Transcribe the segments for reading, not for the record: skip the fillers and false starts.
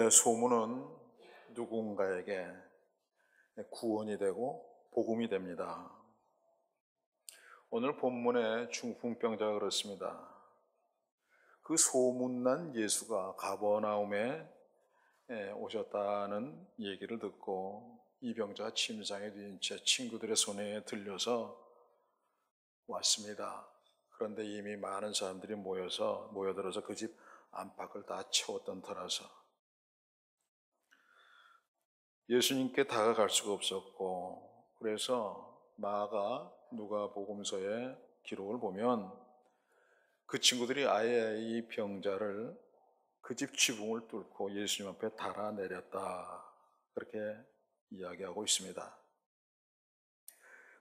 예수님의 소문은 누군가에게 구원이 되고 복음이 됩니다. 오늘 본문의 중풍병자가 그렇습니다. 그 소문난 예수가 가버나움에 오셨다는 얘기를 듣고 이 병자가 침상에 누운 채 친구들의 손에 들려서 왔습니다. 그런데 이미 많은 사람들이 모여들어서 그 집 안팎을 다 채웠던 터라서 예수님께 다가갈 수가 없었고, 그래서 누가복음서의 기록을 보면 그 친구들이 아예 이 병자를 그 집 지붕을 뚫고 예수님 앞에 달아내렸다, 그렇게 이야기하고 있습니다.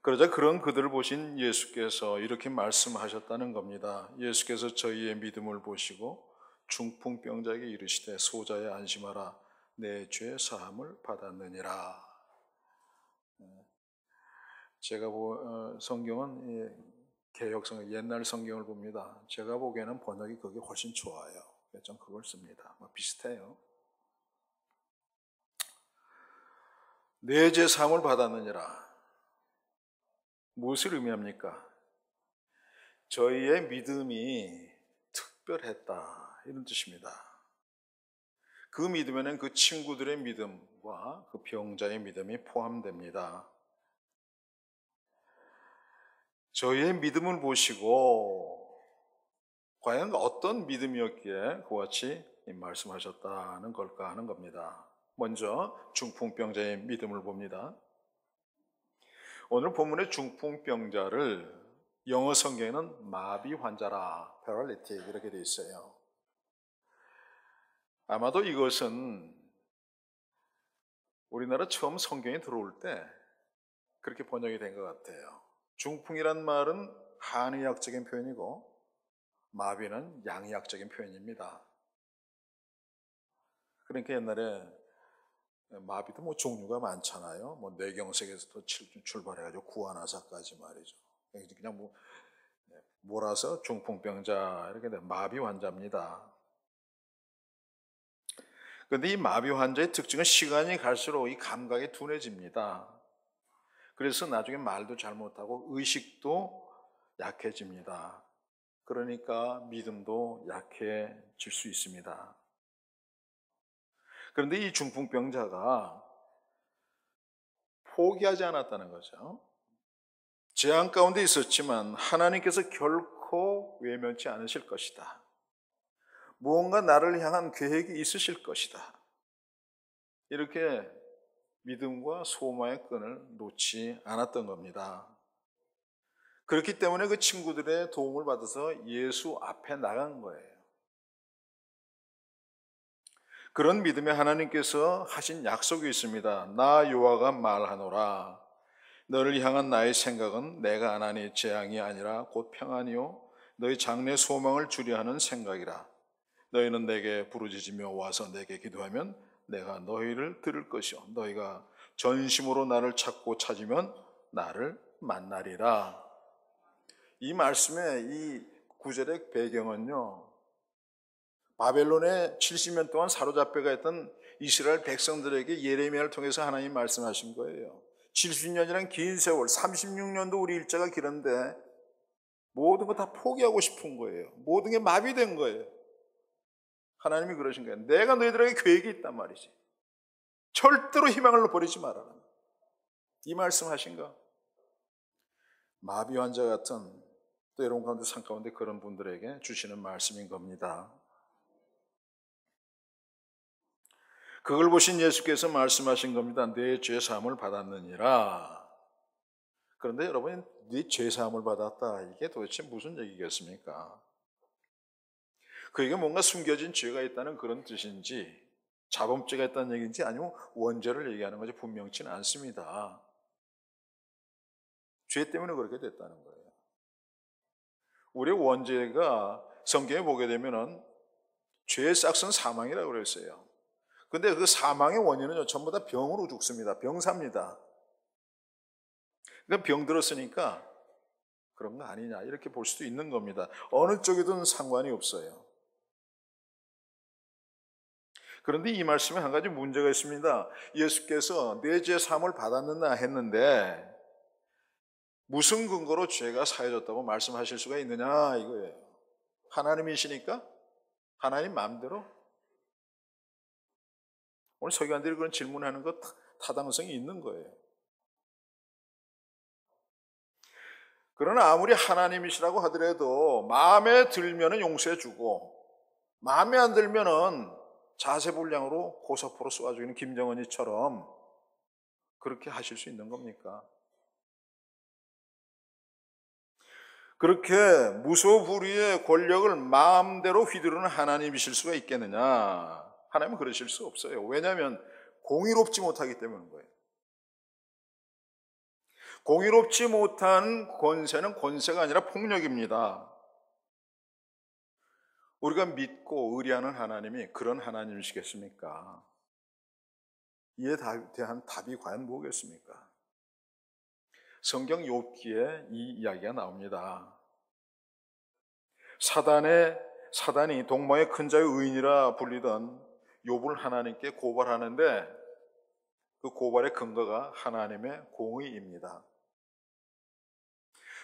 그러자 그런 그들을 보신 예수께서 이렇게 말씀하셨다는 겁니다. 예수께서 저희의 믿음을 보시고 중풍병자에게 이르시되 소자에 안심하라, 내 죄 사함을 받았느니라. 제가 성경은 개혁성경, 옛날 성경을 봅니다. 제가 보기에는 번역이 그게 훨씬 좋아요. 전 그걸 씁니다. 비슷해요. 내 죄 사함을 받았느니라. 무엇을 의미합니까? 저희의 믿음이 특별했다, 이런 뜻입니다. 그 믿음에는 그 친구들의 믿음과 그 병자의 믿음이 포함됩니다. 저희의 믿음을 보시고 과연 어떤 믿음이었기에 그와 같이 말씀하셨다는 걸까 하는 겁니다. 먼저 중풍병자의 믿음을 봅니다. 오늘 본문의 중풍병자를 영어 성경에는 마비 환자라, paralytic 이렇게 되어 있어요. 아마도 이것은 우리나라 처음 성경에 들어올 때 그렇게 번역이 된 것 같아요. 중풍이란 말은 한의학적인 표현이고 마비는 양의학적인 표현입니다. 그러니까 옛날에 마비도 종류가 많잖아요. 뇌경색에서도 출발해가지고 구안화사까지 말이죠. 그냥 몰아서 중풍병자 이렇게 돼, 마비 환자입니다. 그런데 이 마비 환자의 특징은 시간이 갈수록 이 감각이 둔해집니다. 그래서 나중에 말도 잘 못하고 의식도 약해집니다. 그러니까 믿음도 약해질 수 있습니다. 그런데 이 중풍병자가 포기하지 않았다는 거죠. 재앙 가운데 있었지만 하나님께서 결코 외면치 않으실 것이다. 무언가 나를 향한 계획이 있으실 것이다. 이렇게 믿음과 소망의 끈을 놓지 않았던 겁니다. 그렇기 때문에 그 친구들의 도움을 받아서 예수 앞에 나간 거예요. 그런 믿음에 하나님께서 하신 약속이 있습니다. 나 여호와가 말하노라, 너를 향한 나의 생각은 내가 하나니 재앙이 아니라 곧 평안이요 너희 장래 소망을 주려 하는 생각이라. 너희는 내게 부르짖으며 와서 내게 기도하면 내가 너희를 들을 것이요 너희가 전심으로 나를 찾으면 나를 만나리라. 이 말씀의 이 구절의 배경은요, 바벨론에 70년 동안 사로잡혀가 있던 이스라엘 백성들에게 예레미야를 통해서 하나님이 말씀하신 거예요. 70년이란 긴 세월, 36년도 우리 일자가 길은데 모든 거 다 포기하고 싶은 거예요. 모든 게 마비된 거예요. 하나님이 그러신 거예요. 내가 너희들에게 계획이 있단 말이지. 절대로 희망을 버리지 말아라. 이 말씀 하신가? 마비 환자 같은, 또 여러분 가운데 산 가운데 그런 분들에게 주시는 말씀인 겁니다. 그걸 보신 예수께서 말씀하신 겁니다. 내 죄 사함을 받았느니라. 그런데 여러분, 네 죄 사함을 받았다, 이게 도대체 무슨 얘기겠습니까? 그에게 뭔가 숨겨진 죄가 있다는 그런 뜻인지, 자범죄가 있다는 얘기인지, 아니면 원죄를 얘기하는 건지 분명치는 않습니다. 죄 때문에 그렇게 됐다는 거예요. 우리의 원죄가 성경에 보게 되면은 죄의 싹은 사망이라고 그랬어요. 근데 그 사망의 원인은 전부 다 병으로 죽습니다. 병사입니다. 그러니까 병 들었으니까 그런 거 아니냐, 이렇게 볼 수도 있는 겁니다. 어느 쪽이든 상관이 없어요. 그런데 이 말씀에 한 가지 문제가 있습니다. 예수께서 내 죄 사함을 받았느냐 했는데 무슨 근거로 죄가 사해졌다고 말씀하실 수가 있느냐 이거예요. 하나님이시니까? 하나님 마음대로? 오늘 서기관들이 그런 질문하는 것 타당성이 있는 거예요. 그러나 아무리 하나님이시라고 하더라도 마음에 들면은 용서해 주고 마음에 안 들면은 자세불량으로 고사포로 쏘아주기는 김정은이처럼 그렇게 하실 수 있는 겁니까? 그렇게 무소불위의 권력을 마음대로 휘두르는 하나님이실 수가 있겠느냐? 하나님은 그러실 수 없어요. 왜냐하면 공의롭지 못하기 때문인 거예요. 공의롭지 못한 권세는 권세가 아니라 폭력입니다. 우리가 믿고 의리하는 하나님이 그런 하나님이시겠습니까? 이에 대한 답이 과연 뭐겠습니까? 성경 욥기에 이 이야기가 나옵니다. 사단이 동방의 큰 자의 의인이라 불리던 욥을 하나님께 고발하는데 그 고발의 근거가 하나님의 공의입니다.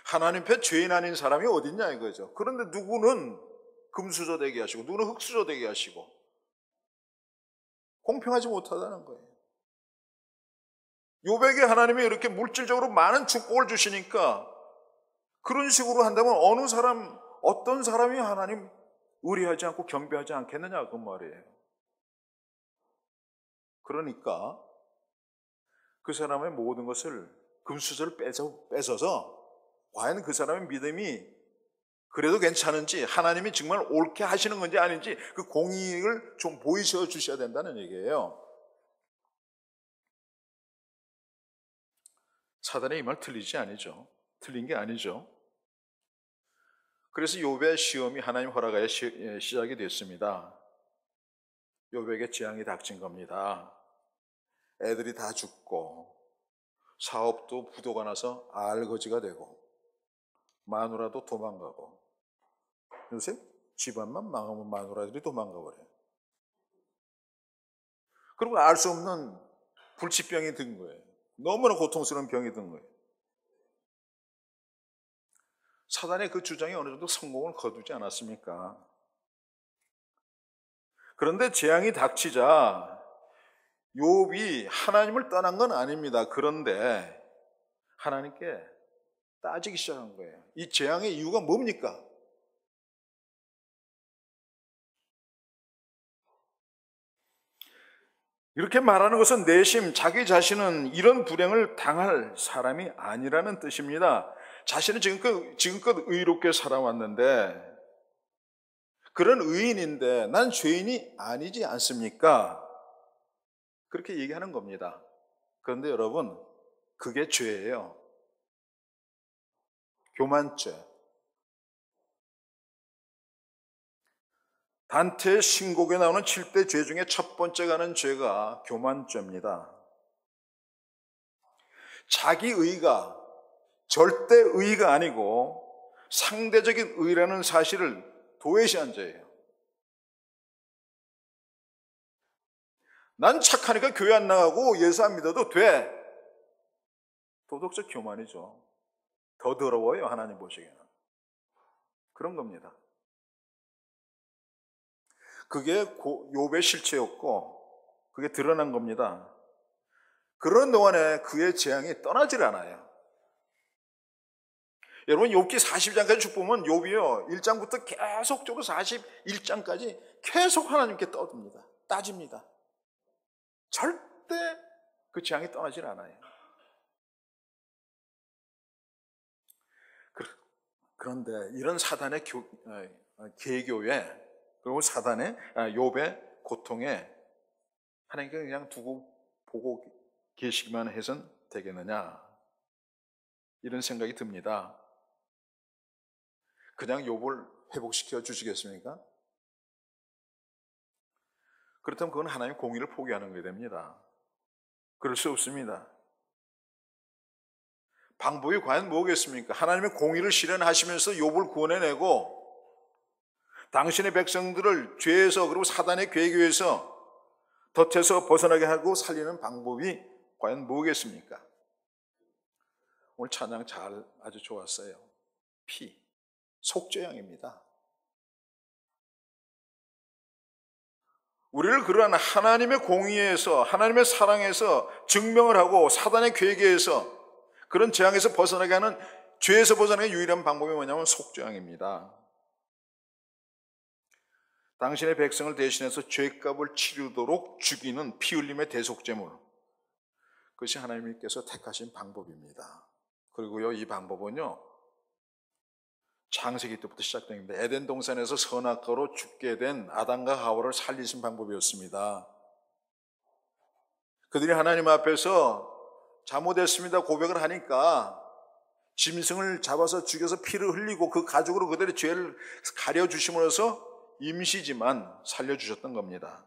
하나님 앞에 죄인 아닌 사람이 어딨냐 이거죠. 그런데 누구는 금수저 되게 하시고 누구는 흙수저 되게 하시고 공평하지 못하다는 거예요. 욥에게 하나님이 이렇게 물질적으로 많은 축복을 주시니까 그런 식으로 한다면 어떤 사람이 하나님 의리하지 않고 겸비하지 않겠느냐 그 말이에요. 그러니까 그 사람의 모든 것을 금수저를 뺏어서 과연 그 사람의 믿음이 그래도 괜찮은지 하나님이 정말 옳게 하시는 건지 아닌지 그 공의를 좀 보이셔 주셔야 된다는 얘기예요. 사단의 이 말 틀린 게 아니죠. 그래서 욥의 시험이 하나님 허락하에 시작이 됐습니다. 욥에게 재앙이 닥친 겁니다. 애들이 다 죽고 사업도 부도가 나서 알거지가 되고 마누라도 도망가고 요새 집안만 망하면 마누라들이 도망가 버려요. 그리고 알 수 없는 불치병이 든 거예요. 너무나 고통스러운 병이 든 거예요. 사단의 그 주장이 어느 정도 성공을 거두지 않았습니까? 그런데 재앙이 닥치자 욥이 하나님을 떠난 건 아닙니다. 그런데 하나님께 따지기 시작한 거예요. 이 재앙의 이유가 뭡니까? 이렇게 말하는 것은 내심 자기 자신은 이런 불행을 당할 사람이 아니라는 뜻입니다. 자신은 지금껏 의롭게 살아왔는데 그런 의인인데 난 죄인이 아니지 않습니까? 그렇게 얘기하는 겁니다. 그런데 여러분, 그게 죄예요. 교만죄. 단테의 신곡에 나오는 7대 죄 중에 첫 번째가 하는 죄가 교만죄입니다. 자기 의가 절대 의가 아니고 상대적인 의라는 사실을 도외시한 죄예요. 난 착하니까 교회 안 나가고 예수 안 믿어도 돼. 도덕적 교만이죠. 더 더러워요, 하나님 보시기에는. 그런 겁니다. 그게 욥의 실체였고 그게 드러난 겁니다. 그런 동안에 그의 재앙이 떠나질 않아요. 여러분 욥기 40장까지 쭉 보면 욥이요 1장부터 계속적으로 41장까지 계속 하나님께 떠듭니다. 따집니다. 절대 그 재앙이 떠나질 않아요. 그런데 이런 사단의 계교에 그리고 사단의 욥의 고통에 하나님께 그냥 두고 보고 계시기만 해선 되겠느냐 이런 생각이 듭니다. 그냥 욥을 회복시켜 주시겠습니까? 그렇다면 그건 하나님의 공의를 포기하는 게 됩니다. 그럴 수 없습니다. 방법이 과연 뭐겠습니까? 하나님의 공의를 실현하시면서 욥을 구원해내고 당신의 백성들을 죄에서 그리고 사단의 괴교에서 덫에서 벗어나게 하고 살리는 방법이 과연 뭐겠습니까? 오늘 찬양 아주 좋았어요. 피, 속죄양입니다. 우리를 그러한 하나님의 공의에서, 하나님의 사랑에서 증명을 하고 사단의 괴계에서, 그런 재앙에서 벗어나게 하는, 죄에서 벗어나게 유일한 방법이 뭐냐면 속죄양입니다. 당신의 백성을 대신해서 죄값을 치르도록 죽이는 피 흘림의 대속제물, 그것이 하나님께서 택하신 방법입니다. 그리고요, 이 방법은요, 창세기 때부터 시작됩니다. 에덴 동산에서 선악과로 죽게 된 아담과 하와를 살리신 방법이었습니다. 그들이 하나님 앞에서 잘못했습니다 고백을 하니까 짐승을 잡아서 죽여서 피를 흘리고 그 가죽으로 그들의 죄를 가려주심으로써 임시지만 살려주셨던 겁니다.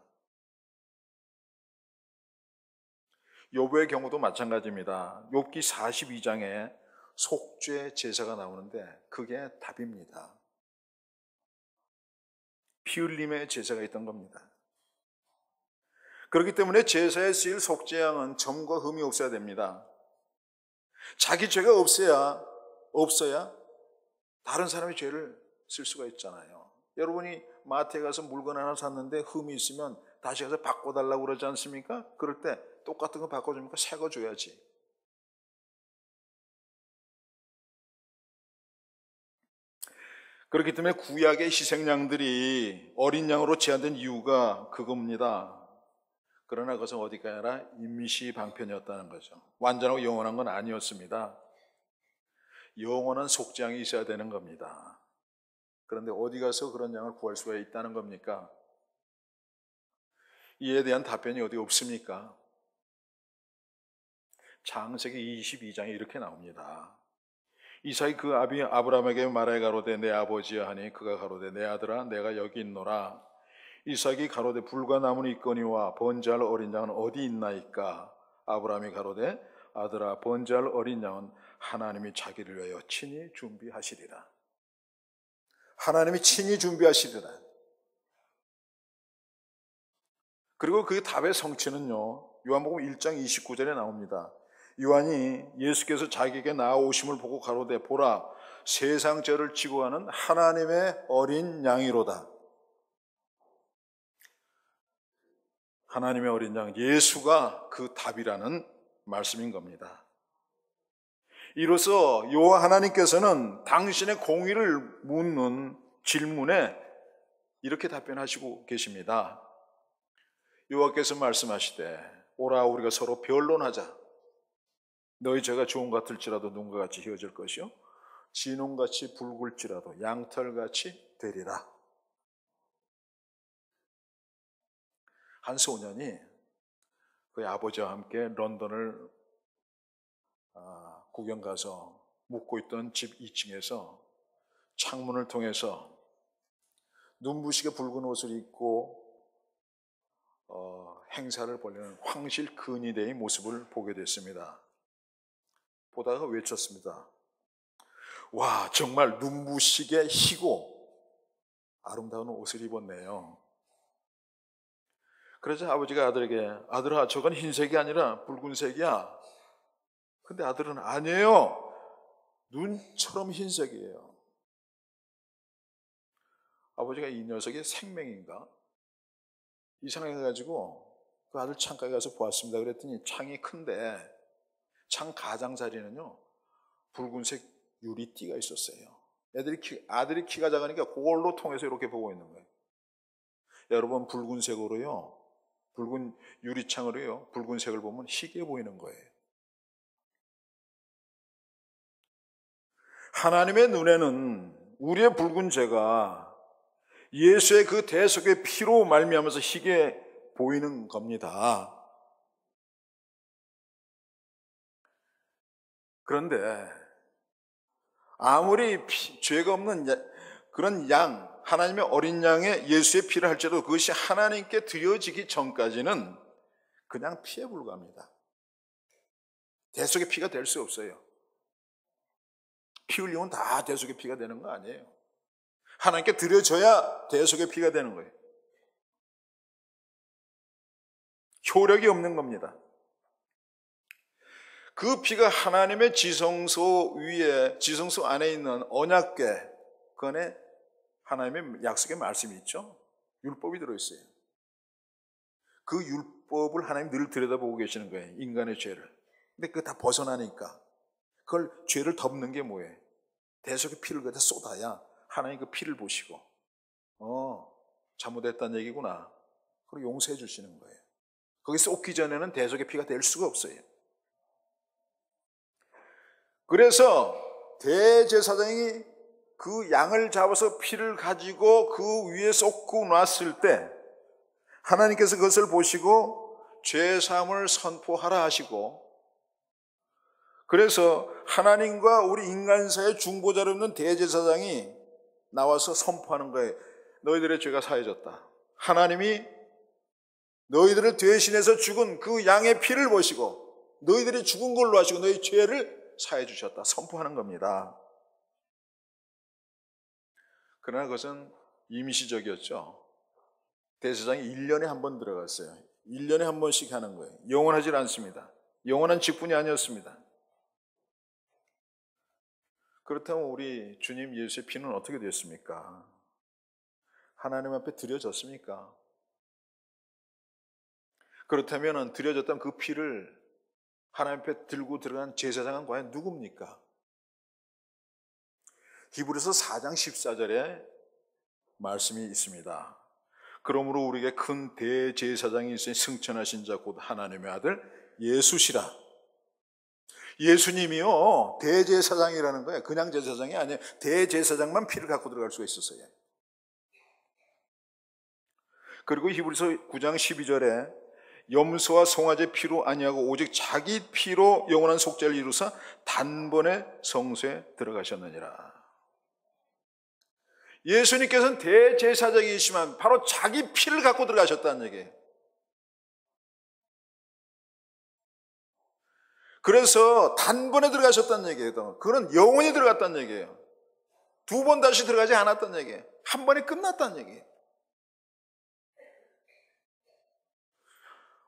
욥의 경우도 마찬가지입니다. 욥기 42장에 속죄 제사가 나오는데 그게 답입니다. 피 흘림의 제사가 있던 겁니다. 그렇기 때문에 제사에 쓰일 속죄양은 점과 흠이 없어야 됩니다. 자기 죄가 없어야 다른 사람의 죄를 쓸 수가 있잖아요. 여러분이 마트에 가서 물건 하나 샀는데 흠이 있으면 다시 가서 바꿔달라고 그러지 않습니까? 그럴 때 똑같은 거 바꿔줍니까? 새 거 줘야지. 그렇기 때문에 구약의 희생양들이 어린 양으로 제한된 이유가 그겁니다. 그러나 그것은 어디가 아니라 임시 방편이었다는 거죠. 완전하고 영원한 건 아니었습니다. 영원한 속죄양이 있어야 되는 겁니다. 그런데 어디 가서 그런 양을 구할 수가 있다는 겁니까? 이에 대한 답변이 어디 없습니까? 창세기 22장에 이렇게 나옵니다. 이삭이 그 아비 아브라함에게 말하여 가로되 내 아버지여 하니 그가 가로되 내 아들아 내가 여기 있노라. 이삭이 가로되 불과 나무는 있거니와 번제할 어린 양은 어디 있나이까? 아브라함이 가로되 아들아 번제할 어린 양은 하나님이 자기를 위하여 친히 준비하시리라. 하나님이 친히 준비하시리라. 그리고 그 답의 성취는요, 요한복음 1장 29절에 나옵니다. 요한이 예수께서 자기에게 나아오심을 보고 가로되 보라 세상 죄를 지고 가는 하나님의 어린 양이로다. 하나님의 어린 양 예수가 그 답이라는 말씀인 겁니다. 이로써 여호와 하나님께서는 당신의 공의를 묻는 질문에 이렇게 답변하시고 계십니다. 여호와께서 말씀하시되 오라 우리가 서로 변론하자. 너희 죄가 좋은 것 같을지라도 눈과 같이 희어질 것이요 진홍같이 붉을지라도 양털같이 되리라. 한 소년이 그의 아버지와 함께 런던을 구경 가서 묵고 있던 집 2층에서 창문을 통해서 눈부시게 붉은 옷을 입고 행사를 벌이는 황실 근위대의 모습을 보게 됐습니다. 보다가 외쳤습니다. 와, 정말 눈부시게 희고 아름다운 옷을 입었네요. 그래서 아버지가 아들에게 아들아 저건 흰색이 아니라 붉은색이야. 근데 아들은 아니에요. 눈처럼 흰색이에요. 아버지가 이 녀석이 생명인가? 이상해가지고 그 아들 창가에 가서 보았습니다. 그랬더니 창이 큰데 창 가장자리는요 붉은색 유리띠가 있었어요. 아들이 키가 작으니까 그걸로 통해서 이렇게 보고 있는 거예요. 여러분 붉은색으로요 붉은 유리창으로요 붉은색을 보면 희게 보이는 거예요. 하나님의 눈에는 우리의 붉은 죄가 예수의 그 대속의 피로 말미암아서 희게 보이는 겁니다. 그런데 아무리 죄가 없는 그런 양, 하나님의 어린 양의 예수의 피를 할지라도 그것이 하나님께 드려지기 전까지는 그냥 피에 불과합니다. 대속의 피가 될 수 없어요. 피 흘리면 다 대속의 피가 되는 거 아니에요. 하나님께 드려져야 대속의 피가 되는 거예요. 효력이 없는 겁니다. 그 피가 하나님의 지성소 위에, 지성소 안에 있는 언약궤, 그 안에 하나님의 약속의 말씀이 있죠. 율법이 들어있어요. 그 율법을 하나님 늘 들여다보고 계시는 거예요. 인간의 죄를. 근데 그거 다 벗어나니까 그걸 죄를 덮는 게 뭐예요? 대속의 피를 그다 쏟아야 하나님 그 피를 보시고 잘못했다는 얘기구나. 그리고 용서해 주시는 거예요. 거기 쏟기 전에는 대속의 피가 될 수가 없어요. 그래서 대제사장이 그 양을 잡아서 피를 가지고 그 위에 쏟고 놨을 때 하나님께서 그것을 보시고 죄사함을 선포하라 하시고, 그래서 하나님과 우리 인간 사이의 중보자로 있는 대제사장이 나와서 선포하는 거예요. 너희들의 죄가 사해졌다. 하나님이 너희들을 대신해서 죽은 그 양의 피를 보시고 너희들이 죽은 걸로 하시고 너희 죄를 사해 주셨다. 선포하는 겁니다. 그러나 그것은 임시적이었죠. 대제사장이 1년에 한 번 들어갔어요. 1년에 한 번씩 하는 거예요. 영원하지 않습니다. 영원한 직분이 아니었습니다. 그렇다면 우리 주님 예수의 피는 어떻게 되었습니까? 하나님 앞에 드려졌습니까? 그렇다면 드려졌던 그 피를 하나님 앞에 들고 들어간 제사장은 과연 누굽니까? 히브리서 4장 14절에 말씀이 있습니다. 그러므로 우리에게 큰 대제사장이 있으니 승천하신 자 곧 하나님의 아들 예수시라. 예수님이요 대제사장이라는 거예요. 그냥 제사장이 아니에요. 대제사장만 피를 갖고 들어갈 수가 있었어요. 그리고 히브리서 9장 12절에 염소와 송아지 피로 아니하고 오직 자기 피로 영원한 속죄를 이루사 단번에 성소에 들어가셨느니라. 예수님께서는 대제사장이시지만 바로 자기 피를 갖고 들어가셨다는 얘기예요. 그래서 단번에 들어가셨다는 얘기예요. 그는 영원히 들어갔다는 얘기예요. 두 번 다시 들어가지 않았다는 얘기예요. 한 번에 끝났다는 얘기예요.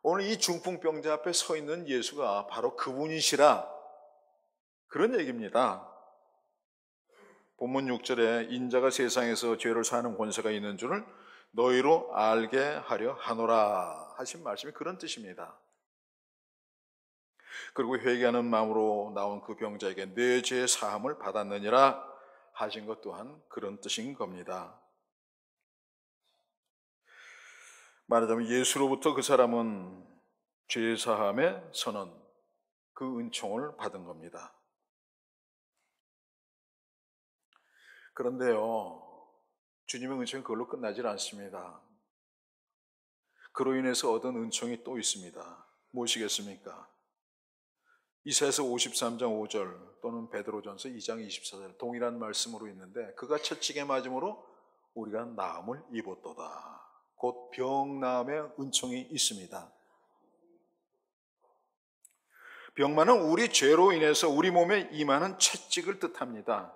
오늘 이 중풍병자 앞에 서 있는 예수가 바로 그분이시라, 그런 얘기입니다. 본문 6절에 인자가 세상에서 죄를 사하는 권세가 있는 줄을 너희로 알게 하려 하노라 하신 말씀이 그런 뜻입니다. 그리고 회개하는 마음으로 나온 그 병자에게 내 죄 사함을 받았느니라 하신 것 또한 그런 뜻인 겁니다. 말하자면 예수로부터 그 사람은 죄 사함의 선언, 그 은총을 받은 겁니다. 그런데요, 주님의 은총이 그걸로 끝나질 않습니다. 그로 인해서 얻은 은총이 또 있습니다. 무엇이겠습니까? 이사야서 53장 5절 또는 베드로전서 2장 24절 동일한 말씀으로 있는데, 그가 채찍에 맞음으로 우리가 나음을 입었도다. 곧 병나음의 은총이 있습니다. 병만은 우리 죄로 인해서 우리 몸에 임하는 채찍을 뜻합니다.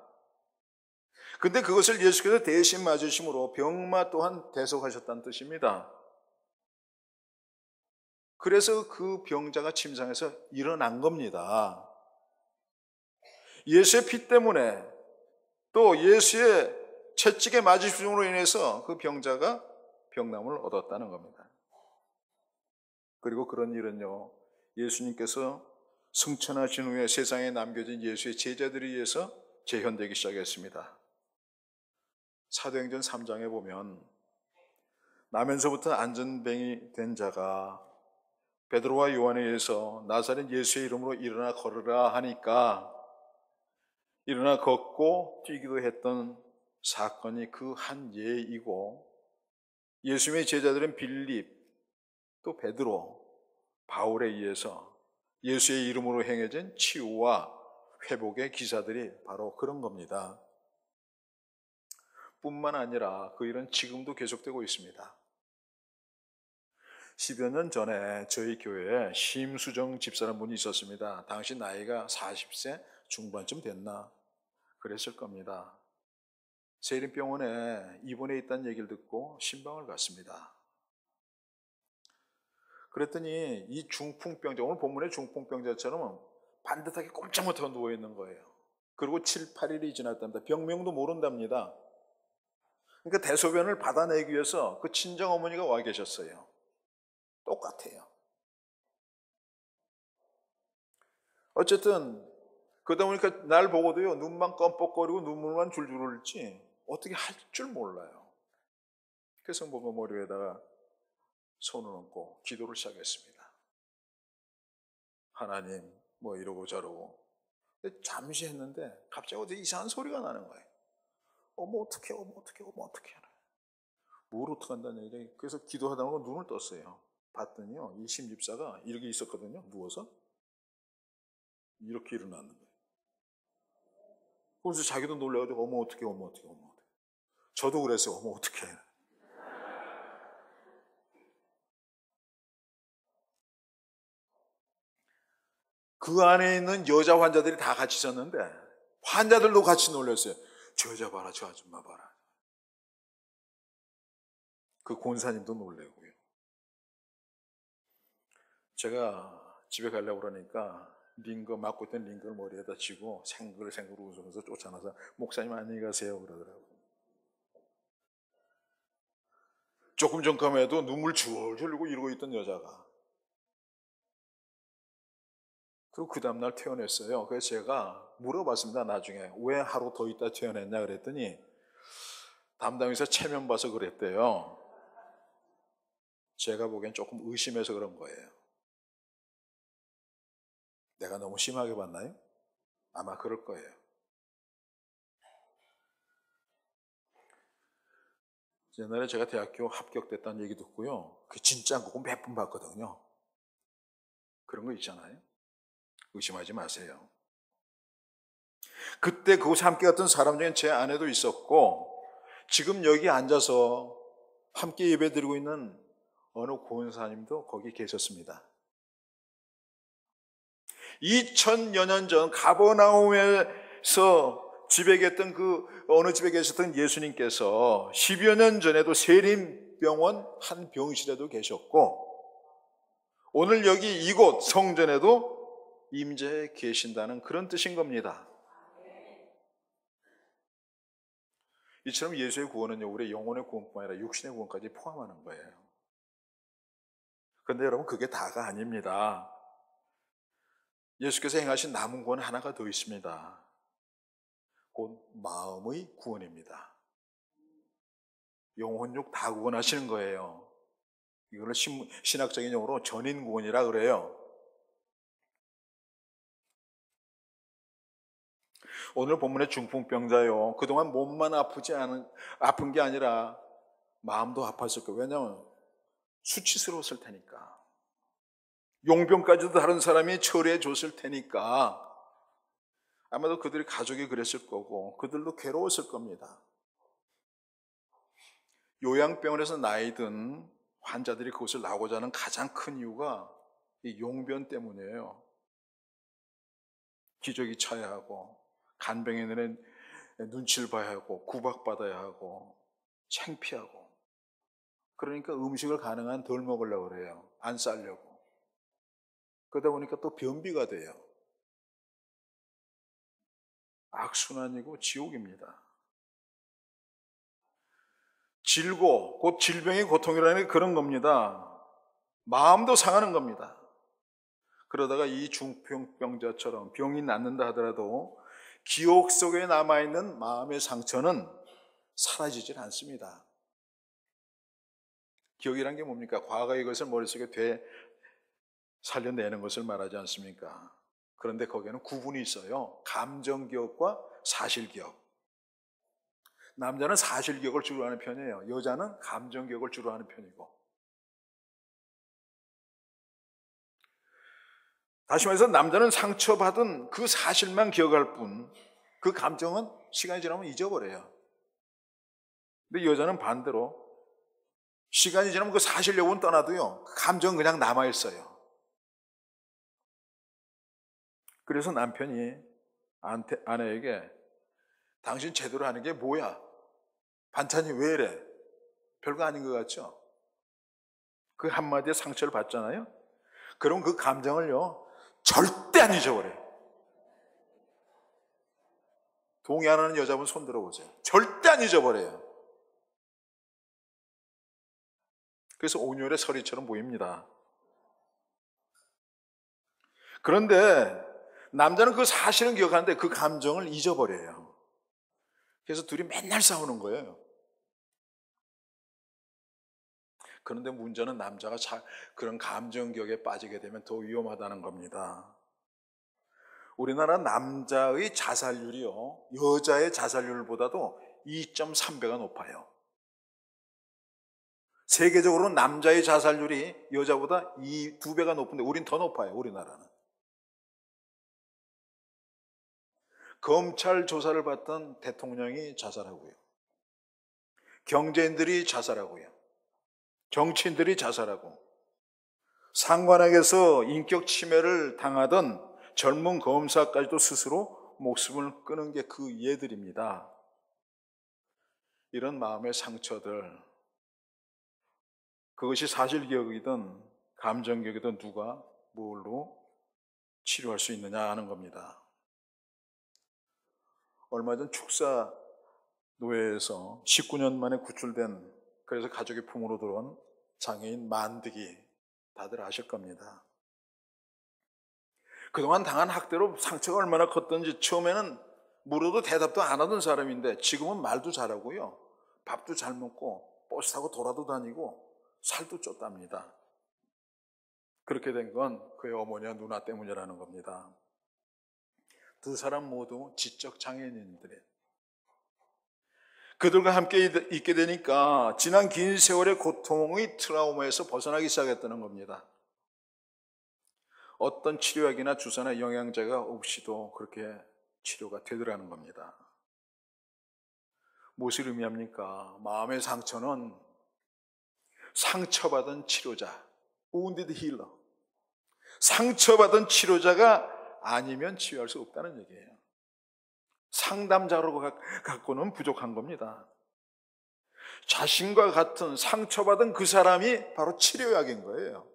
근데 그것을 예수께서 대신 맞으심으로 병마 또한 대속하셨다는 뜻입니다. 그래서 그 병자가 침상에서 일어난 겁니다. 예수의 피 때문에 또 예수의 채찍에 맞으심으로 인해서 그 병자가 병남을 얻었다는 겁니다. 그리고 그런 일은요, 예수님께서 승천하신 후에 세상에 남겨진 예수의 제자들에 의해서 재현되기 시작했습니다. 사도행전 3장에 보면 나면서부터 안전뱅이 된 자가 베드로와 요한에 의해서 나사렛 예수의 이름으로 일어나 걸으라 하니까 일어나 걷고 뛰기도 했던 사건이 그 한 예이고, 예수님의 제자들은 빌립, 또 베드로, 바울에 의해서 예수의 이름으로 행해진 치유와 회복의 기사들이 바로 그런 겁니다. 뿐만 아니라 그 일은 지금도 계속되고 있습니다. 10여 년 전에 저희 교회에 심수정 집사라는 분이 있었습니다. 당시 나이가 40세 중반쯤 됐나 그랬을 겁니다. 세림병원에 입원해 있다는 얘기를 듣고 신방을 갔습니다. 그랬더니 이 중풍병자, 오늘 본문의 중풍병자처럼 반듯하게 꼼짝 못하고 누워있는 거예요. 그리고 7, 8일이 지났답니다. 병명도 모른답니다. 그러니까 대소변을 받아내기 위해서 그 친정어머니가 와 계셨어요. 똑같아요. 어쨌든 그러다 보니까 날 보고도요, 눈만 껌뻑거리고 눈물만 줄줄 흘리지 어떻게 할 줄 몰라요. 그래서 성모가 머리에다가 손을 얹고 기도를 시작했습니다. 하나님, 뭐 이러고 저러고. 근데 잠시 했는데 갑자기 어디 이상한 소리가 나는 거예요. 어머 어떡해, 어머 어떡해, 어머 어떡해. 뭘 어떡한다는 얘기. 그래서 기도하다 보니까 눈을 떴어요. 봤더니요, 이 심집사가 이렇게 있었거든요. 누워서 이렇게 일어났는 거예요. 그래서 자기도 놀라가지고 어머 어떡해, 어머 어떡해, 어머 어떡해. 저도 그랬어요. 어머 어떡해. 그 안에 있는 여자 환자들이 다 같이 있었는데 환자들도 같이 놀랐어요. 저 여자 봐라, 저 아줌마 봐라. 그 권사님도 놀래고요. 제가 집에 가려고 그러니까 링거, 맡고 있던 링거를 머리에다 쥐고 생글생글 웃으면서 쫓아나서 목사님 안녕히 가세요 그러더라고요. 조금 전까만 해도 눈물 줄줄 흘리고 이러고 있던 여자가. 그리고 그 다음날 퇴원했어요. 그래서 제가 물어봤습니다. 나중에 왜 하루 더 있다 퇴원했냐 그랬더니 담당에서 체면 봐서 그랬대요. 제가 보기엔 조금 의심해서 그런 거예요. 내가 너무 심하게 봤나요? 아마 그럴 거예요. 옛날에 제가 대학교 합격됐다는 얘기 듣고요, 그게 진짜인 거고 몇 번 봤거든요. 그런 거 있잖아요. 의심하지 마세요. 그때 그곳에 함께 갔던 사람 중에 제 아내도 있었고, 지금 여기 앉아서 함께 예배드리고 있는 어느 고은사님도 거기 계셨습니다. 2000여 년 전 가버나움에서 집에 계셨던 그 어느 집에 계셨던 예수님께서 10여 년 전에도 세림병원 한 병실에도 계셨고, 오늘 여기 이곳 성전에도 임재해 계신다는 그런 뜻인 겁니다. 이처럼 예수의 구원은요, 우리의 영혼의 구원뿐 아니라 육신의 구원까지 포함하는 거예요. 그런데 여러분, 그게 다가 아닙니다. 예수께서 행하신 남은 구원 하나가 더 있습니다. 곧 마음의 구원입니다. 영혼육 다 구원하시는 거예요. 이걸 신학적인 용어로 전인 구원이라 그래요. 오늘 본문의 중풍병자요, 그동안 몸만 아픈 게 아니라 마음도 아팠을 거예요. 왜냐하면 수치스러웠을 테니까. 용병까지도 다른 사람이 처리해 줬을 테니까 아마도 그들의 가족이 그랬을 거고 그들도 괴로웠을 겁니다. 요양병원에서 나이 든 환자들이 그곳을 나오고자 하는 가장 큰 이유가 이 용변 때문이에요. 기저귀 차야 하고, 간병인들은 눈치를 봐야 하고, 구박받아야 하고, 창피하고. 그러니까 음식을 가능한 덜 먹으려고 그래요. 안 싸려고. 그러다 보니까 또 변비가 돼요. 악순환이고 지옥입니다. 질고, 곧 질병의 고통이라는 게 그런 겁니다. 마음도 상하는 겁니다. 그러다가 이 중풍병자처럼 병이 낫는다 하더라도 기억 속에 남아있는 마음의 상처는 사라지질 않습니다. 기억이란 게 뭡니까? 과거의 것을 머릿속에 살려내는 것을 말하지 않습니까? 그런데 거기에는 구분이 있어요. 감정기억과 사실기억. 남자는 사실기억을 주로 하는 편이에요. 여자는 감정기억을 주로 하는 편이고. 다시 말해서 남자는 상처받은 그 사실만 기억할 뿐, 그 감정은 시간이 지나면 잊어버려요. 근데 여자는 반대로 시간이 지나면 그 사실 여부는 떠나도요, 그 감정은 그냥 남아있어요. 그래서 남편이 아내에게 당신 제대로 하는 게 뭐야? 반찬이 왜 이래? 별거 아닌 것 같죠? 그 한마디에 상처를 받잖아요. 그럼 그 감정을요, 절대 안 잊어버려요. 동의 안 하는 여자분 손 들어보세요. 절대 안 잊어버려요. 그래서 온율의 서리처럼 보입니다. 그런데 남자는 그 사실은 기억하는데 그 감정을 잊어버려요. 그래서 둘이 맨날 싸우는 거예요. 그런데 문제는 남자가 그런 감정 기억에 빠지게 되면 더 위험하다는 겁니다. 우리나라 남자의 자살률이요, 여자의 자살률보다도 2.3배가 높아요. 세계적으로 남자의 자살률이 여자보다 2배가 높은데 우린 더 높아요, 우리나라는. 검찰 조사를 받던 대통령이 자살하고요, 경제인들이 자살하고요, 정치인들이 자살하고, 상관에게서 인격 침해를 당하던 젊은 검사까지도 스스로 목숨을 끊은 게 그 예들입니다. 이런 마음의 상처들, 그것이 사실기억이든 감정기억이든 누가 뭘로 치료할 수 있느냐 하는 겁니다. 얼마 전 축사노회에서 19년 만에 구출된, 그래서 가족의 품으로 들어온 장애인 만득이, 다들 아실 겁니다. 그동안 당한 학대로 상처가 얼마나 컸던지 처음에는 물어도 대답도 안 하던 사람인데 지금은 말도 잘하고요, 밥도 잘 먹고 버스 타고 돌아도 다니고 살도 쪘답니다. 그렇게 된 건 그의 어머니와 누나 때문이라는 겁니다. 두 사람 모두 지적 장애인들이에요. 그들과 함께 있게 되니까 지난 긴 세월의 고통의 트라우마에서 벗어나기 시작했다는 겁니다. 어떤 치료약이나 주사나 영양제가 없이도 그렇게 치료가 되더라는 겁니다. 무엇을 의미합니까? 마음의 상처는 상처받은 치료자, wounded healer, 상처받은 치료자가 아니면 치유할 수 없다는 얘기예요. 상담자로 갖고는 부족한 겁니다. 자신과 같은 상처받은 그 사람이 바로 치료약인 거예요.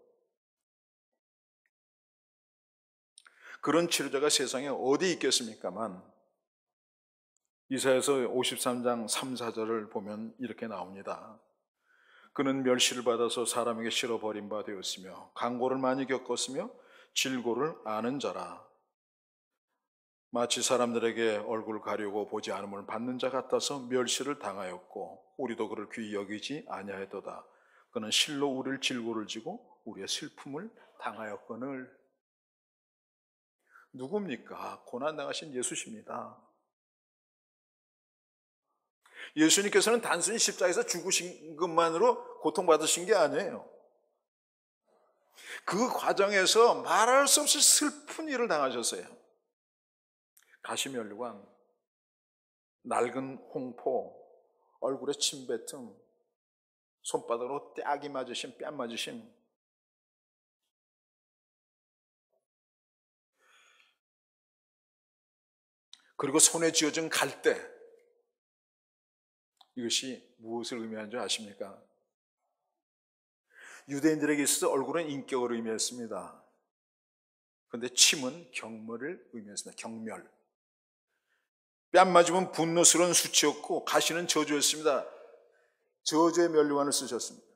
그런 치료자가 세상에 어디 있겠습니까만, 이사야서 53장 3, 4절을 보면 이렇게 나옵니다. 그는 멸시를 받아서 사람에게 실어 버린 바 되었으며 강고를 많이 겪었으며 질고를 아는 자라. 마치 사람들에게 얼굴 가리고 보지 않음을 받는 자 같아서 멸시를 당하였고 우리도 그를 귀히 여기지 아니하였도다. 그는 실로 우리를 질고를 지고 우리의 슬픔을 당하였거늘. 누굽니까? 고난당하신 예수십니다. 예수님께서는 단순히 십자가에서 죽으신 것만으로 고통받으신 게 아니에요. 그 과정에서 말할 수 없이 슬픈 일을 당하셨어요. 가시면류관, 낡은 홍포, 얼굴에 침뱉음, 손바닥으로 떼기 맞으심, 뺨 맞으심, 그리고 손에 쥐어진 갈대. 이것이 무엇을 의미하는 줄 아십니까? 유대인들에게 있어서 얼굴은 인격을 의미했습니다. 그런데 침은 경멸을 의미했습니다. 경멸. 뺨 맞으면 분노스러운 수치였고 가시는 저주였습니다. 저주의 면류관을 쓰셨습니다.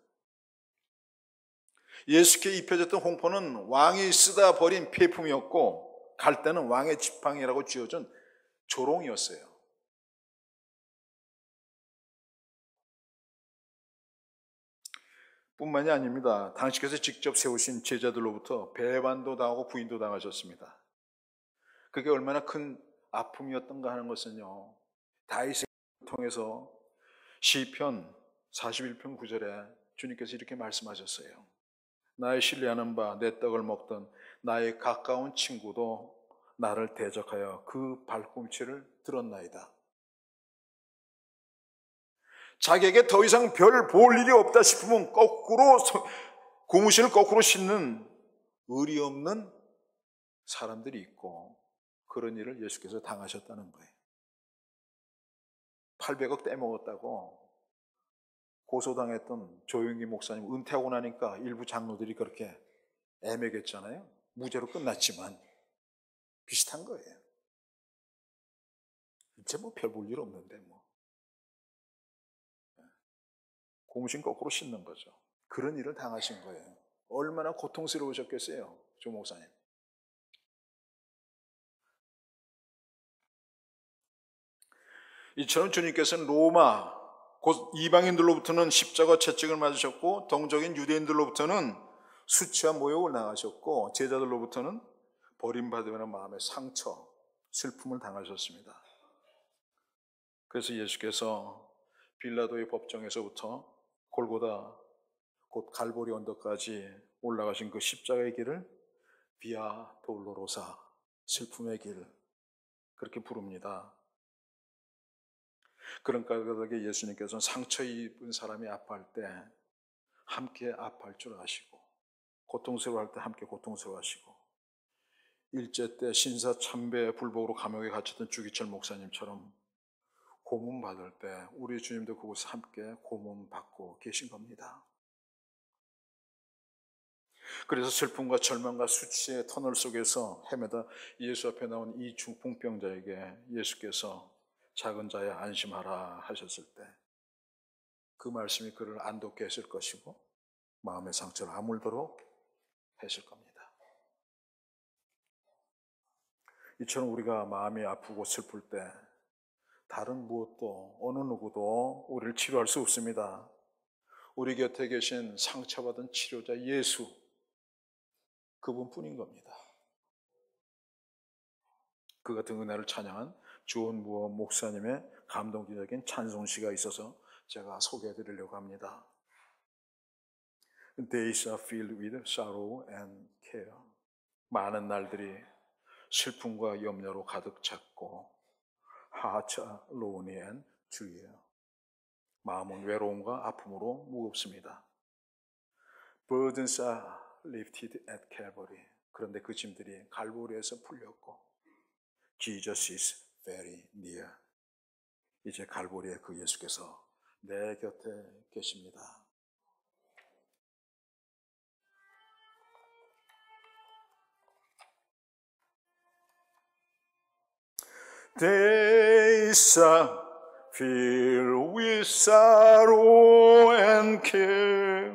예수께 입혀졌던 홍포는 왕이 쓰다 버린 폐품이었고 갈대는 왕의 지팡이라고 쥐어준 조롱이었어요. 뿐만이 아닙니다. 당신께서 직접 세우신 제자들로부터 배반도 당하고 부인도 당하셨습니다. 그게 얼마나 큰 아픔이었던가 하는 것은요, 다윗을 통해서 시편 41편 9절에 주님께서 이렇게 말씀하셨어요. 나의 신뢰하는 바 내 떡을 먹던 나의 가까운 친구도 나를 대적하여 그 발꿈치를 들었나이다. 자기에게 더 이상 별 볼 일이 없다 싶으면 거꾸로 고무신을 거꾸로 신는 의리 없는 사람들이 있고, 그런 일을 예수께서 당하셨다는 거예요. 800억 떼먹었다고 고소당했던 조영기 목사님 은퇴하고 나니까 일부 장로들이 그렇게 애매겠잖아요. 무죄로 끝났지만 비슷한 거예요. 이제 뭐 별 볼 일 없는데 뭐. 고무신 거꾸로 신는 거죠. 그런 일을 당하신 거예요. 얼마나 고통스러우셨겠어요, 조 목사님. 이처럼 주님께서는 로마, 곧 이방인들로부터는 십자가 채찍을 맞으셨고 동족인 유대인들로부터는 수치와 모욕을 당하셨고 제자들로부터는 버림받으면 마음의 상처, 슬픔을 당하셨습니다. 그래서 예수께서 빌라도의 법정에서부터 골고다 곧 갈보리 언덕까지 올라가신 그 십자가의 길을 비아 돌로로사, 슬픔의 길, 그렇게 부릅니다. 그런 까닭에 예수님께서는 상처 입은 사람이 아파할 때 함께 아파할 줄 아시고, 고통스러워할 때 함께 고통스러워하시고, 일제 때 신사 참배 불복으로 감옥에 갇혔던 주기철 목사님처럼 고문 받을 때 우리 주님도 그곳에 함께 고문 받고 계신 겁니다. 그래서 슬픔과 절망과 수치의 터널 속에서 헤매다 예수 앞에 나온 이 중풍병자에게 예수께서 작은 자야 안심하라 하셨을 때 그 말씀이 그를 안독게 했을 것이고 마음의 상처를 아물도록 했을 겁니다. 이처럼 우리가 마음이 아프고 슬플 때 다른 무엇도 어느 누구도 우리를 치료할 수 없습니다. 우리 곁에 계신 상처받은 치료자 예수, 그분뿐인 겁니다. 그 같은 은혜를 찬양한 주원무어 목사님의 감동적인 찬송시가 있어서 제가 소개해 드리려고 합니다. Days are filled with sorrow and care. 많은 날들이 슬픔과 염려로 가득 찼고 Hearts are lonely and drear. 마음은 외로움과 아픔으로 무겁습니다. Burdens are lifted at Calvary. 그런데 그 짐들이 갈보리에서 풀렸고 Jesus is very near. 이제 갈보리에 그 예수께서 내 곁에 계십니다. Days are filled with sorrow and care.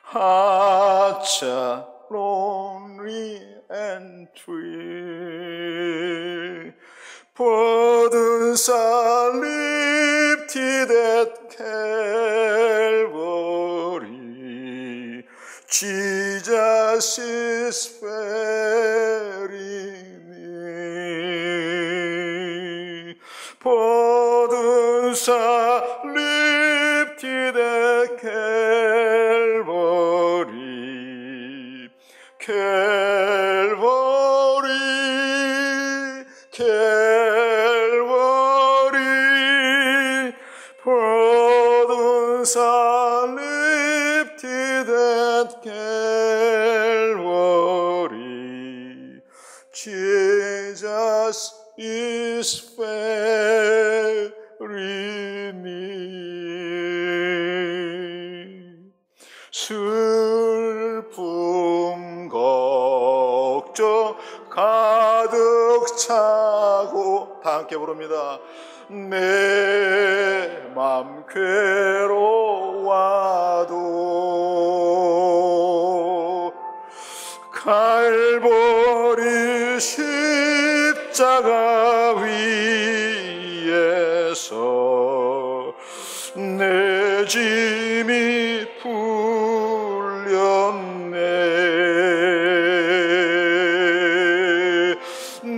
Hearts are lonely and dreary. Burdens are lifted at Calvary. Jesus is very near. Burdens are lifted at Calvary. Calvary, Calvary. Burdens are lifted at Calvary. Jesus is very near. 슬픔 걱정 가득 차고 다 함께 부릅니다. 내 맘 괴로워도 갈보리 십자가 위에서 내 짐이 풀렸네.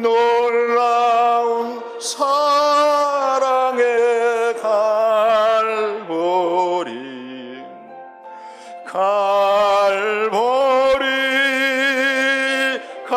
놀라운 사랑의 갈보리, 갈보리, 갈보리.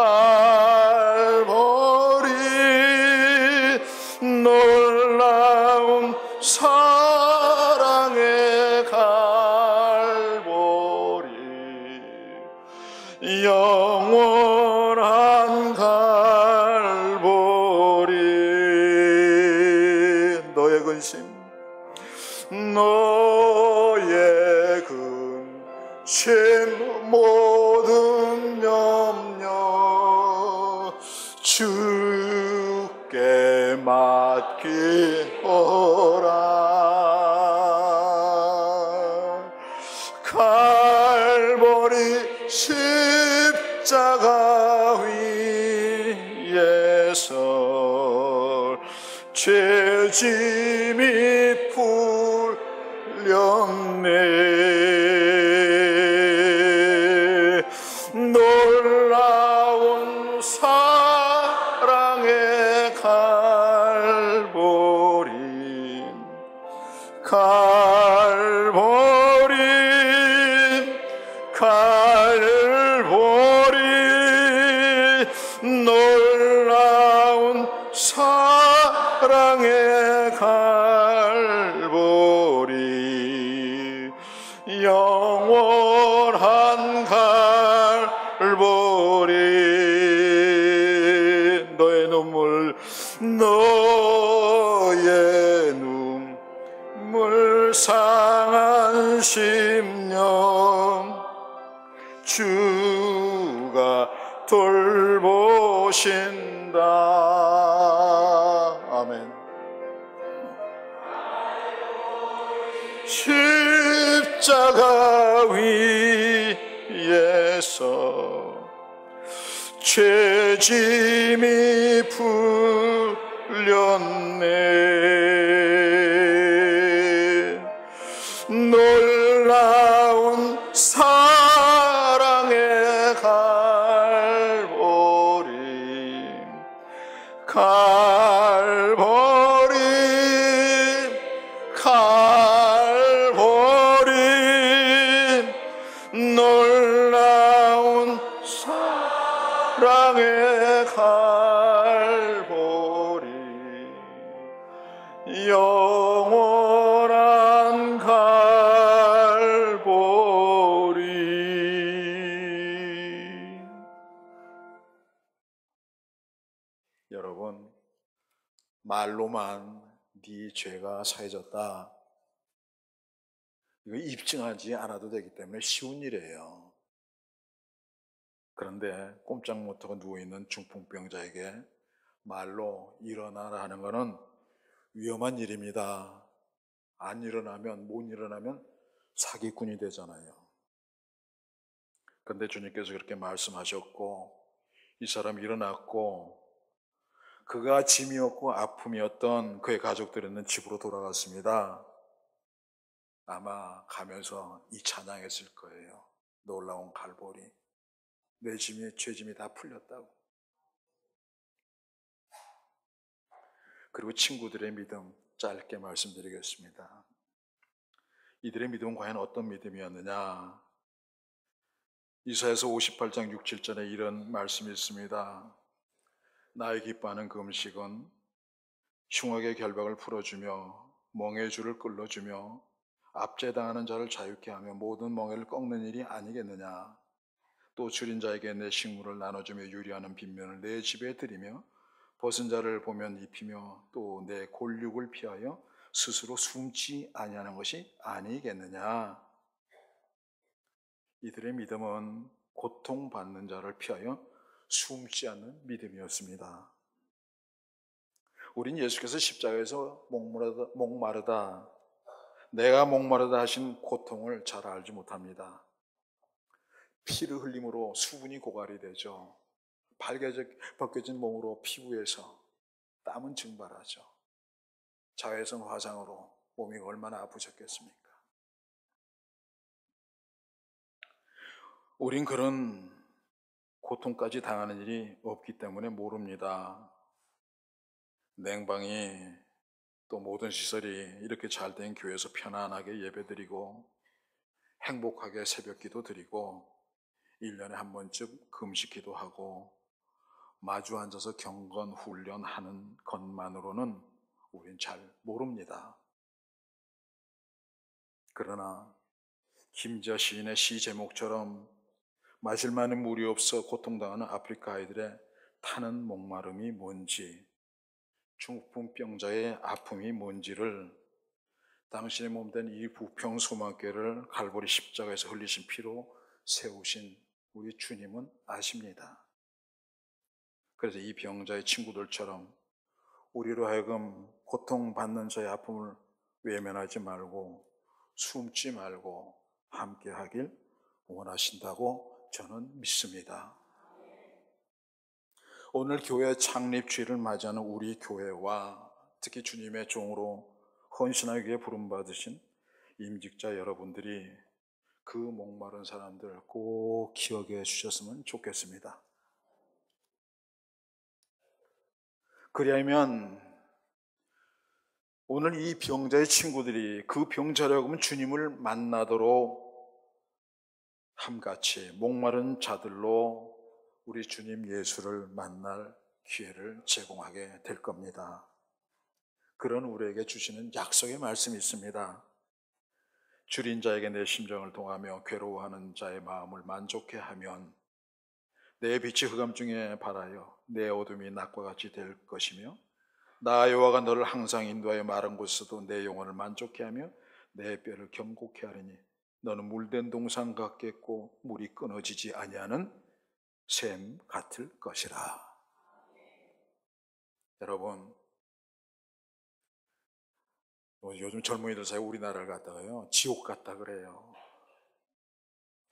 값기 오라. 갈보리 십자가 위에서 죄짐이 풀렸네. 놀라운 사랑의 갈보리, 갈보리, 갈보리, 놀라운 사랑의 갈보리, 영원한 갈보리. 너의 눈물, 너의 눈물 상한 심령 주가 돌보신다. 아멘. 십자가 위에서 죄짐이 풀렸네. 놀라운 사랑의 갈보리, 갈보리, 갈보리, 놀라운 사랑의 갈보리, 영원한 갈보리. 여러분, 말로만 네 죄가 사해졌다, 이거 입증하지 않아도 되기 때문에 쉬운 일이에요. 그런데 꼼짝 못하고 누워있는 중풍병자에게 말로 일어나라 하는 것은 위험한 일입니다. 안 일어나면, 못 일어나면 사기꾼이 되잖아요. 그런데 주님께서 그렇게 말씀하셨고, 이 사람이 일어났고, 그가 짐이었고 아픔이었던 그의 가족들은 집으로 돌아갔습니다. 아마 가면서 이 찬양했을 거예요. 놀라운 갈보리, 내 짐이, 죄짐이 다 풀렸다고. 그리고 친구들의 믿음 짧게 말씀드리겠습니다. 이들의 믿음은 과연 어떤 믿음이었느냐? 이사야서 58장 6, 7절에 이런 말씀이 있습니다. 나의 기뻐하는 그 음식은 흉악의 결박을 풀어주며 멍에의 줄을 끌어주며 압제당하는 자를 자유케 하며 모든 멍에를 꺾는 일이 아니겠느냐? 또 줄인 자에게 내 식물을 나눠주며 유리하는 빈면을 내 집에 들이며 벗은 자를 보면 입히며 또 내 골육을 피하여 스스로 숨지 아니하는 것이 아니겠느냐? 이들의 믿음은 고통받는 자를 피하여 숨지 않는 믿음이었습니다. 우린 예수께서 십자가에서 목마르다, 내가 목마르다 하신 고통을 잘 알지 못합니다. 피를 흘림으로 수분이 고갈이 되죠. 벗겨진 몸으로 피부에서 땀은 증발하죠. 자외선 화상으로 몸이 얼마나 아프셨겠습니까? 우린 그런 고통까지 당하는 일이 없기 때문에 모릅니다. 냉방이 또 모든 시설이 이렇게 잘 된 교회에서 편안하게 예배드리고 행복하게 새벽기도 드리고 1년에 한 번쯤 금식기도 하고 마주 앉아서 경건 훈련하는 것만으로는 우린 잘 모릅니다. 그러나 김지아 시인의 시 제목처럼 마실 만한 물이 없어 고통당하는 아프리카 아이들의 타는 목마름이 뭔지, 중풍병자의 아픔이 뭔지를 당신의 몸된 이 부평소망교회를 갈보리 십자가에서 흘리신 피로 세우신 우리 주님은 아십니다. 그래서 이 병자의 친구들처럼 우리로 하여금 고통받는 자의 아픔을 외면하지 말고 숨지 말고 함께 하길 원하신다고 저는 믿습니다. 오늘 교회 창립 주일을 맞이하는 우리 교회와 특히 주님의 종으로 헌신하기 위해 부름받으신 임직자 여러분들이 그 목마른 사람들 꼭 기억해 주셨으면 좋겠습니다. 그리하면 오늘 이 병자의 친구들이 그 병자라고 하면 주님을 만나도록 함같이 목마른 자들로 우리 주님 예수를 만날 기회를 제공하게 될 겁니다. 그런 우리에게 주시는 약속의 말씀이 있습니다. 줄인 자에게 내 심정을 동하며 괴로워하는 자의 마음을 만족해 하면 내 빛이 흑암 중에 발하여 내 어둠이 낮과 같이 될 것이며 나 여호와가 너를 항상 인도하여 마른 곳에서도 내 영혼을 만족해 하며 내 뼈를 견고케 하리니 너는 물된 동산 같겠고 물이 끊어지지 아니하는 샘 같을 것이라. 여러분, 요즘 젊은이들 사이 우리나라를 갖다가요 지옥 같다 그래요.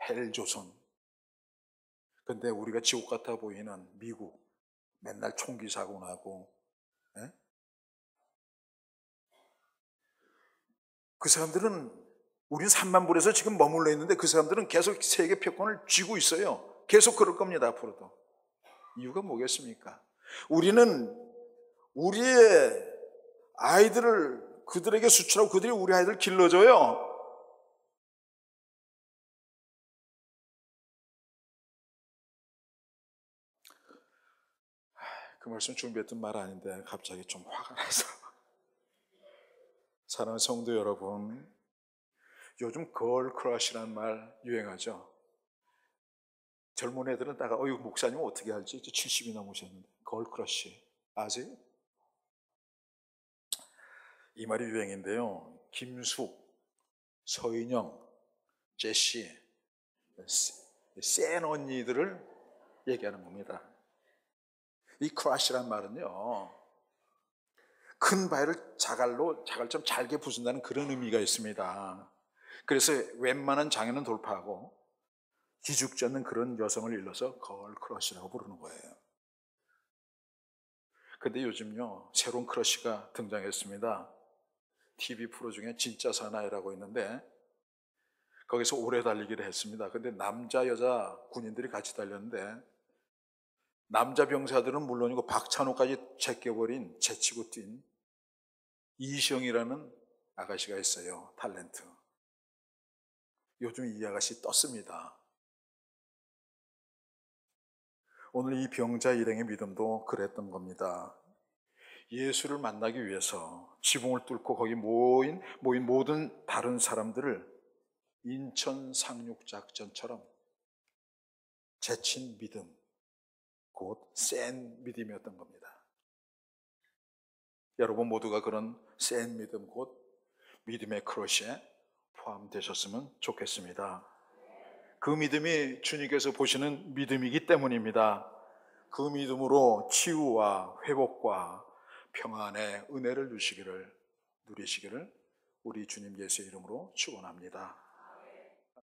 헬조선. 근데 우리가 지옥 같아 보이는 미국, 맨날 총기 사고 나고, 예? 그 사람들은, 우린 3만 불에서 지금 머물러 있는데 그 사람들은 계속 세계 패권을 쥐고 있어요. 계속 그럴 겁니다, 앞으로도. 이유가 뭐겠습니까? 우리는 우리의 아이들을 그들에게 수출하고 그들이 우리 아이들을 길러줘요. 그 말씀 준비했던 말 아닌데 갑자기 좀 화가 나서. 사랑하는 성도 여러분, 요즘 걸 크러쉬라는 말 유행하죠. 젊은 애들은 다가 이거 목사님은 어떻게 알지? 70이 넘으셨는데 걸 크러쉬 아세요? 이 말이 유행인데요. 김숙, 서인영, 제시, 센 언니들을 얘기하는 겁니다. 이 크러쉬란 말은요, 큰 바위를 자갈처럼 잘게 부순다는 그런 의미가 있습니다. 그래서 웬만한 장애는 돌파하고 기죽지 않는 그런 여성을 일러서 걸 크러쉬라고 부르는 거예요. 근데 요즘요 새로운 크러쉬가 등장했습니다. TV 프로 중에 진짜 사나이라고 있는데 거기서 오래 달리기를 했습니다. 근데 남자 여자 군인들이 같이 달렸는데 남자 병사들은 물론이고 박찬호까지 제껴버린 제치고 뛴 이시영이라는 아가씨가 있어요. 탤런트. 요즘 이 아가씨 떴습니다. 오늘 이 병자 일행의 믿음도 그랬던 겁니다. 예수를 만나기 위해서 지붕을 뚫고 거기 모인 모든 다른 사람들을 인천 상륙작전처럼 제친 믿음, 곧 센 믿음이었던 겁니다. 여러분 모두가 그런 센 믿음, 곧 믿음의 크러쉬에 포함되셨으면 좋겠습니다. 그 믿음이 주님께서 보시는 믿음이기 때문입니다. 그 믿음으로 치유와 회복과 평안의 은혜를 누리시기를 우리 주님 예수의 이름으로 축원합니다.